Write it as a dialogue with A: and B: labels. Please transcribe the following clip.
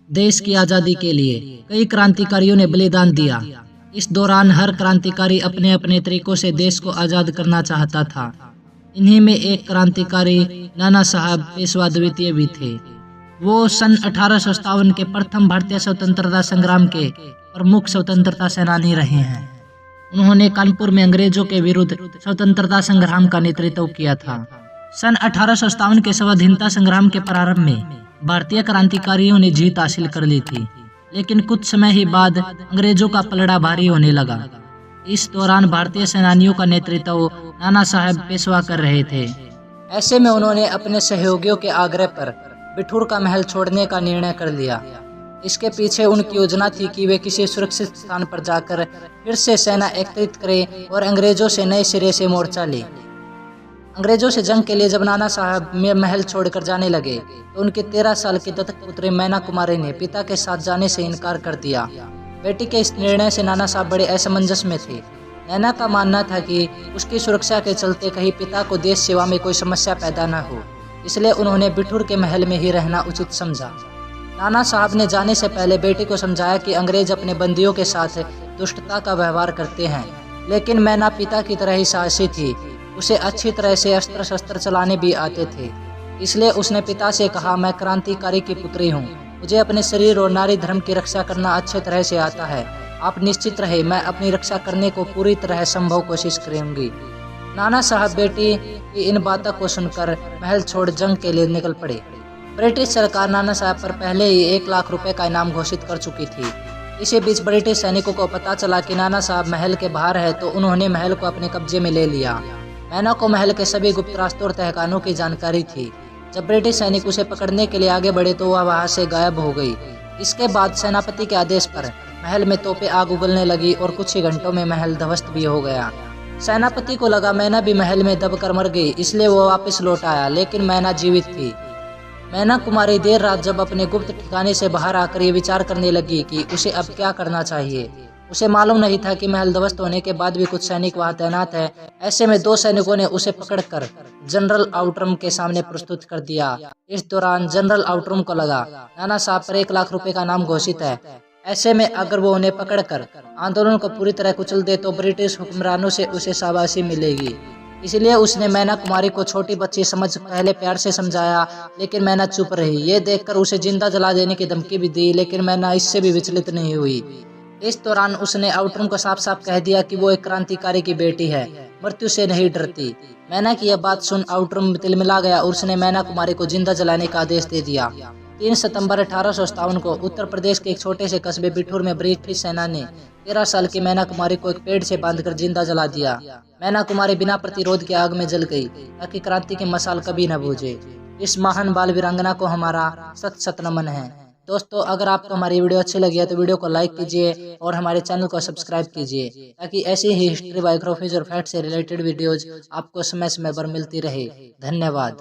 A: देश की आज़ादी के लिए कई क्रांतिकारियों ने बलिदान दिया। इस दौरान हर क्रांतिकारी अपने अपने तरीकों से देश को आज़ाद करना चाहता था। इन्हीं में एक क्रांतिकारी नाना साहब पेशवा द्वितीय भी थे। वो सन 1857 के प्रथम भारतीय स्वतंत्रता संग्राम के प्रमुख स्वतंत्रता सेनानी रहे हैं। उन्होंने कानपुर में अंग्रेजों के विरुद्ध स्वतंत्रता संग्राम का नेतृत्व किया था। सन 1857 के स्वाधीनता संग्राम के प्रारंभ में भारतीय क्रांतिकारियों ने जीत हासिल कर ली थी, लेकिन कुछ समय ही बाद अंग्रेजों का पलड़ा भारी होने लगा। इस दौरान भारतीय सेनानियों का नेतृत्व नाना साहब पेशवा कर रहे थे। ऐसे में उन्होंने अपने सहयोगियों के आग्रह पर बिठूर का महल छोड़ने का निर्णय कर लिया। इसके पीछे उनकी योजना थी कि वे किसी सुरक्षित स्थान पर जाकर फिर से सेना एकत्रित करें और अंग्रेजों से नए सिरे से मोर्चा लें। अंग्रेजों से जंग के लिए जब नाना साहब महल छोड़कर जाने लगे तो उनके 13 साल की दत्तक पुत्री मैना कुमारी ने पिता के साथ जाने से इनकार कर दिया। बेटी के इस निर्णय से नाना साहब बड़े असमंजस में थे। नैना का मानना था कि उसकी सुरक्षा के चलते कहीं पिता को देश सेवा में कोई समस्या पैदा न हो, इसलिए उन्होंने बिठूर के महल में ही रहना उचित समझा। नाना साहब ने जाने से पहले बेटी को समझाया कि अंग्रेज अपने बंदियों के साथ दुष्टता का व्यवहार करते हैं, लेकिन मैना पिता की तरह ही साहसी थी। उसे अच्छी तरह से अस्त्र शस्त्र चलाने भी आते थे, इसलिए उसने पिता से कहा, मैं क्रांतिकारी की पुत्री हूँ, मुझे अपने शरीर और नारी धर्म की रक्षा करना अच्छे तरह से आता है। आप निश्चित रहे, मैं अपनी रक्षा करने को पूरी तरह संभव कोशिश करूंगी। नाना साहब बेटी की इन बातों को सुनकर महल छोड़ जंग के लिए निकल पड़े। ब्रिटिश सरकार नाना साहब पर पहले ही 1 लाख रुपए का इनाम घोषित कर चुकी थी। इसी बीच ब्रिटिश सैनिकों को पता चला कि नाना साहब महल के बाहर है, तो उन्होंने महल को अपने कब्जे में ले लिया। मैना को महल के सभी गुप्त रास्तों और तहखानों की जानकारी थी। जब ब्रिटिश सैनिक उसे पकड़ने के लिए आगे बढ़े तो वह वहां से गायब हो गई। इसके बाद सेनापति के आदेश पर महल में तोपें आग उगलने लगी और कुछ ही घंटों में महल ध्वस्त भी हो गया। सेनापति को लगा मैना भी महल में दबकर मर गई, इसलिए वो वापस लौट आया, लेकिन मैना जीवित थी। मैना कुमारी देर रात जब अपने गुप्त ठिकाने से बाहर आकर ये विचार करने लगी कि उसे अब क्या करना चाहिए। उसे मालूम नहीं था कि महल ध्वस्त होने के बाद भी कुछ सैनिक वहां तैनात है। ऐसे में 2 सैनिकों ने उसे पकड़कर जनरल आउटरम के सामने प्रस्तुत कर दिया। इस दौरान जनरल आउटरम को लगा नाना साहब पर 1 लाख रुपए का नाम घोषित है। ऐसे में अगर वो उन्हें पकड़कर आंदोलन को पूरी तरह कुचल दे तो ब्रिटिश हुक्मरानों से उसे शाबाशी मिलेगी। इसलिए उसने मैना कुमारी को छोटी बच्ची समझ पहले प्यार से समझाया, लेकिन मैना चुप रही। ये देखकर उसे जिंदा जला देने की धमकी भी दी, लेकिन मैना इससे भी विचलित नहीं हुई। इस दौरान उसने आउटरम को साफ साफ कह दिया कि वो एक क्रांतिकारी की बेटी है, मृत्यु से नहीं डरती। मैना की यह बात सुन आउटरम तिलमिला गया और उसने मैना कुमारी को जिंदा जलाने का आदेश दे दिया। 3 सितंबर 1857 को उत्तर प्रदेश के एक छोटे से कस्बे बिठूर में ब्रिटिश सेना ने 13 साल की मैना कुमारी को एक पेड़ से बांधकर जिंदा जला दिया। मैना कुमारी बिना प्रतिरोध के आग में जल गई ताकि क्रांति की मशाल कभी न बुझे। इस महान बाल वीरांगना को हमारा सत सत नमन है। दोस्तों, अगर आपको हमारी वीडियो अच्छी लगी है तो वीडियो को लाइक कीजिए और हमारे चैनल को सब्सक्राइब कीजिए, ताकि ऐसी ही हिस्ट्री, बायोग्राफीज और फैक्ट से रिलेटेड वीडियोज आपको समय समय पर मिलती रहे। धन्यवाद।